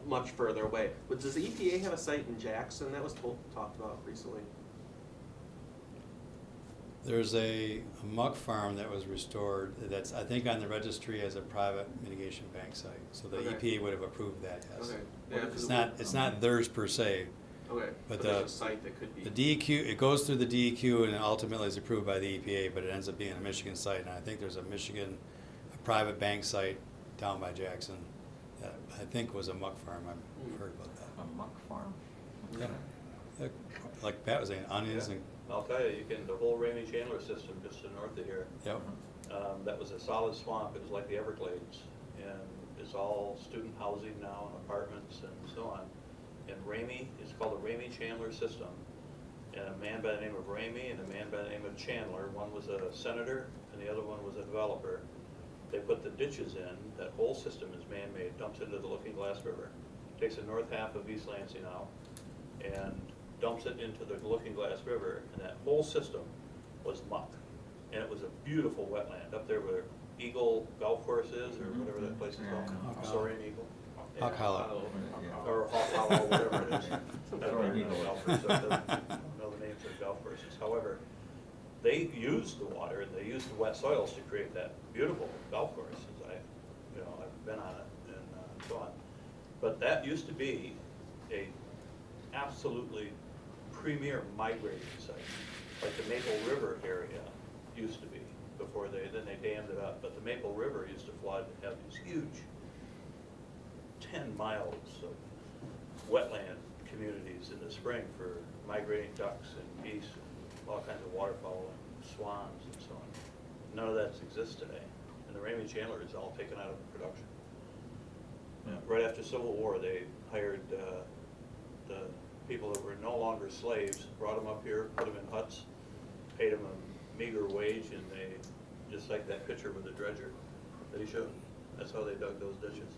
much further away. But does the EPA have a site in Jackson? That was talked about recently. There's a muck farm that was restored that's, I think, on the registry as a private mitigation bank site. So the Okay. EPA would have approved that, yes. Okay. Yeah, It's not theirs per se. Okay, But there's the- a site that could be. The DEQ, it goes through the DEQ and ultimately is approved by the EPA, but it ends up being a Michigan site. And I think there's a private bank site down by Jackson that I think was a muck farm. I've heard about that. A muck farm? Yeah. Like Pat was saying, onions and, I'll tell you, the whole Ramey Chandler system just to the north of here, yep. that was a solid swamp. It was like the Everglades. And it's all student housing now and apartments and so on. And Ramey, it's called the Ramey Chandler system. And a man by the name of Ramey and a man by the name of Chandler, one was a senator and the other one was a developer. They put the ditches in, that whole system is man-made, dumps into the Looking Glass River, takes the north half of East Lansing out, and dumps it into the Looking Glass River, and that whole system was muck. And it was a beautiful wetland up there where Eagle Golf Course is, or whatever that place is Hawk called, Hollow. Soaring Eagle. Hawk Yeah. Hollow. Or Hawk Hollow, whatever it is. I don't know golfers, so I don't know the names of golf courses. However, they used the water and they used the wet soils to create that beautiful golf course, as I've been on it and so on. But that used to be a absolutely premier migrating site, like the Maple River area used to be before then they dammed it up. But the Maple River used to flood and have these huge 10 miles of wetland communities in the spring for migrating ducks and geese and all kinds of waterfowl and swans and so on. None of that exists today. And the Ramey Chandler is all taken out of production. Right after Civil War, they hired the people that were no longer slaves, brought them up here, put them in huts, paid them a meager wage, and they, just like that picture with the dredger that he showed, that's how they dug those ditches.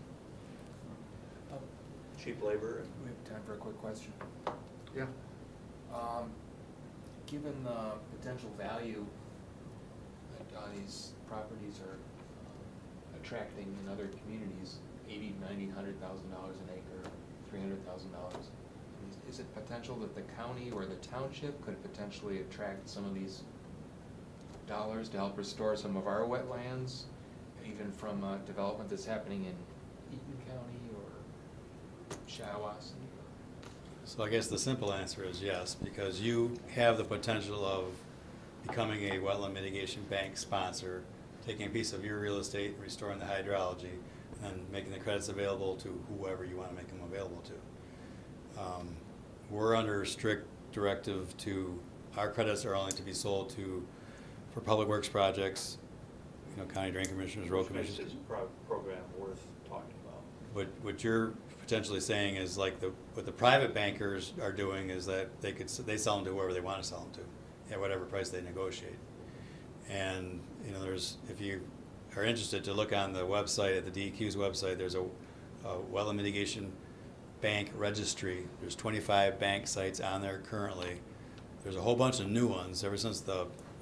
Cheap labor. We have time for a quick question. Yeah. Given the potential value that these properties are attracting in other communities, $80,000, $90,000, $100,000 an acre, $300,000. Is it potential that the county or the township could potentially attract some of these dollars to help restore some of our wetlands, even from development that's happening in Eaton County or Shiawassee? So I guess the simple answer is yes, because you have the potential of becoming a wetland mitigation bank sponsor, taking a piece of your real estate, restoring the hydrology, and making the credits available to whoever you want to make them available to. We're under strict directive to, our credits are only to be sold to, for public works projects, you know, county drain commissioners, road Which makes commissioners. this program worth talking about. What you're potentially saying is like what the private bankers are doing is that they sell them to whoever they want to sell them to, at whatever price they negotiate. And, you know, if you are interested to look on the website, at the DEQ's website, there's a wetland mitigation bank registry. There's 25 bank sites on there currently. There's a whole bunch of new ones ever since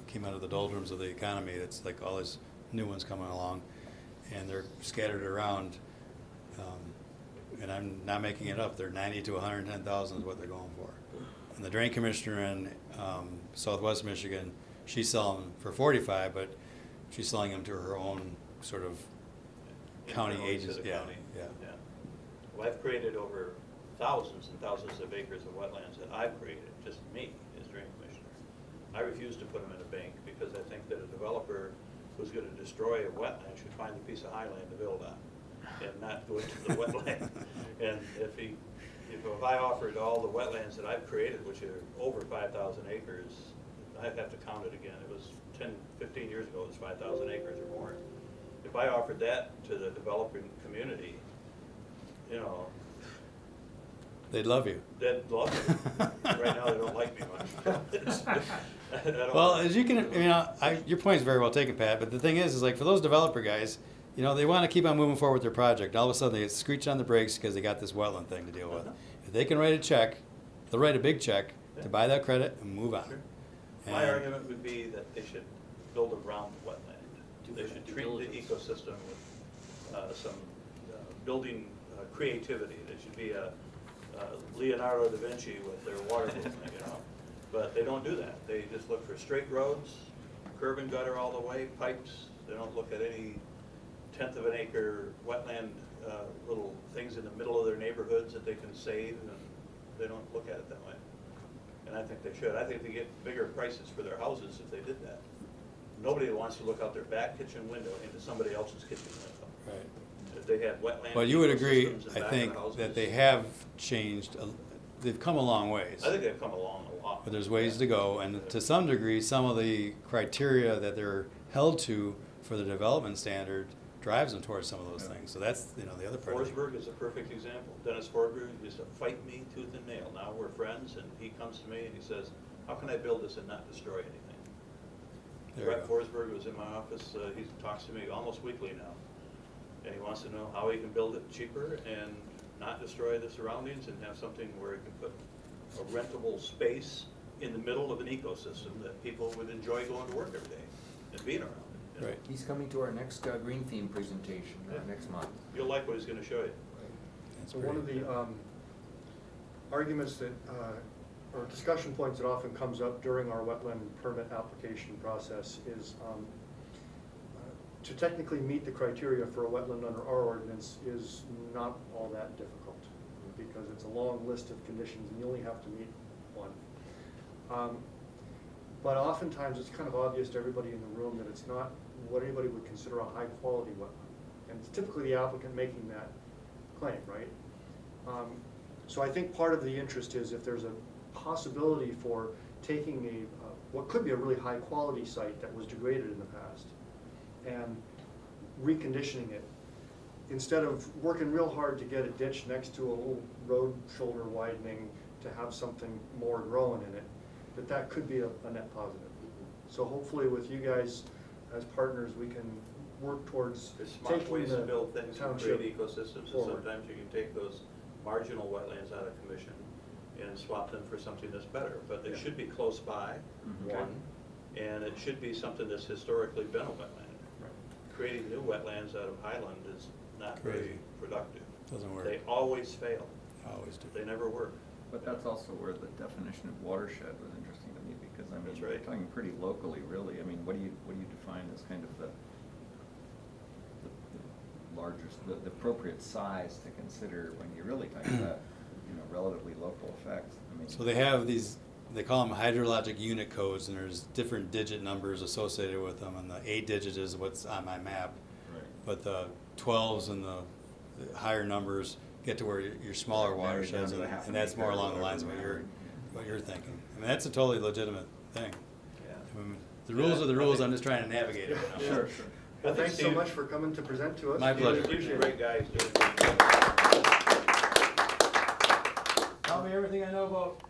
came out of the doldrums of the economy. It's like all these new ones coming along, and they're scattered around. And I'm not making it up. They're 90 to 110,000 is what they're going for. And the drain commissioner in Southwest Michigan, she's selling them for 45, but she's selling them to her own sort of county Internally to agents. the Yeah, county. yeah. Well, I've created over thousands and thousands of acres of wetlands that I've created, just me as drain commissioner. I refuse to put them in a bank because I think that a developer who's going to destroy a wetland should find a piece of highland to build on and not go into the wetland. And if I offered all the wetlands that I've created, which are over 5,000 acres, I'd have to count it again. It was 10, 15 years ago, it was 5,000 acres or more. If I offered that to the developing community, you know, They'd love you. they'd love it. Right now, they don't like me much. I don't- Well, as you can, you know, your point is very well taken, Pat, but the thing is like for those developer guys, you know, they want to keep on moving forward with their project. All of a sudden they get screeched on the brakes because they got this wetland thing to deal with. If they can write a check, they'll write a big check to buy that credit and move on. Sure. My And- argument would be that they should build around the wetland. They should treat the ecosystem with some building creativity. They should be a Leonardo da Vinci with their water movement, you know. But they don't do that. They just look for straight roads, curb and gutter all the way, pipes. They don't look at any tenth of an acre wetland little things in the middle of their neighborhoods that they can save, and they don't look at it that way. And I think they should. I think they get bigger prices for their houses if they did that. Nobody wants to look out their back kitchen window into somebody else's kitchen window. Right. If they had wetland. Well, you would agree, ecosystems in I back think, of houses, that they have changed, they've come a long ways. I think they've come along a lot. But there's ways to go, and to some degree, some of the criteria that they're held to for the development standard drives them towards some of those things. So that's, you know, the other part. of it. Forsberg is a perfect example. Dennis Forsberg used to fight me tooth and nail. Now we're friends, and he comes to me and he says, how can I build this and not destroy anything? There you Brett go. Forsberg was in my office, he talks to me almost weekly now. And he wants to know how he can build it cheaper and not destroy the surroundings and have something where he can put a rentable space in the middle of an ecosystem that people would enjoy going to work every day and being around it. you know? Right. He's coming to our next green theme presentation next month. You'll like what he's gonna show you. That's So one of pretty- the arguments that, or discussion points that often comes up during our wetland permit application process is to technically meet the criteria for a wetland under our ordinance is not all that difficult, because it's a long list of conditions and you only have to meet one. But oftentimes it's kind of obvious to everybody in the room that it's not what anybody would consider a high-quality wetland. And it's typically the applicant making that claim, right? So I think part of the interest is if there's a possibility for taking what could be a really high-quality site that was degraded in the past and reconditioning it, instead of working real hard to get a ditch next to a little road shoulder widening to have something more growing in it, that could be a net positive. So hopefully with you guys as partners, we can work towards There's smart taking ways to the build things and township create ecosystems, and forward. sometimes you can take those marginal wetlands out of commission and swap them for something that's better. But they should be close by, one, and it should be something that's historically been a wetland. Creating new wetlands out of highland is not very Crazy. productive. Doesn't work. They always fail. always do. They never were. But that's also where the definition of watershed was interesting to me, because I mean, That's we're right. talking pretty locally, really. I mean, what do you define as kind of the largest, the appropriate size to consider when you're really talking about, you know, relatively local effects? I mean. So they have these, they call them hydrologic unit codes, and there's different digit numbers associated with them, and the 8 digit is what's on my map. Right. But the 12s and the higher numbers get to where your smaller Narrows down watersheds, to a and half an that's more acre or along the lines of whatever. what you're thinking. I mean, that's a totally legitimate thing. Yeah. I mean, the rules are the rules, I'm just trying to navigate it. you know? Sure. Well, I think thanks so Steve- much for coming to present to us. My Really pleasure. appreciate Great it. guys, doing. Tell me everything I know about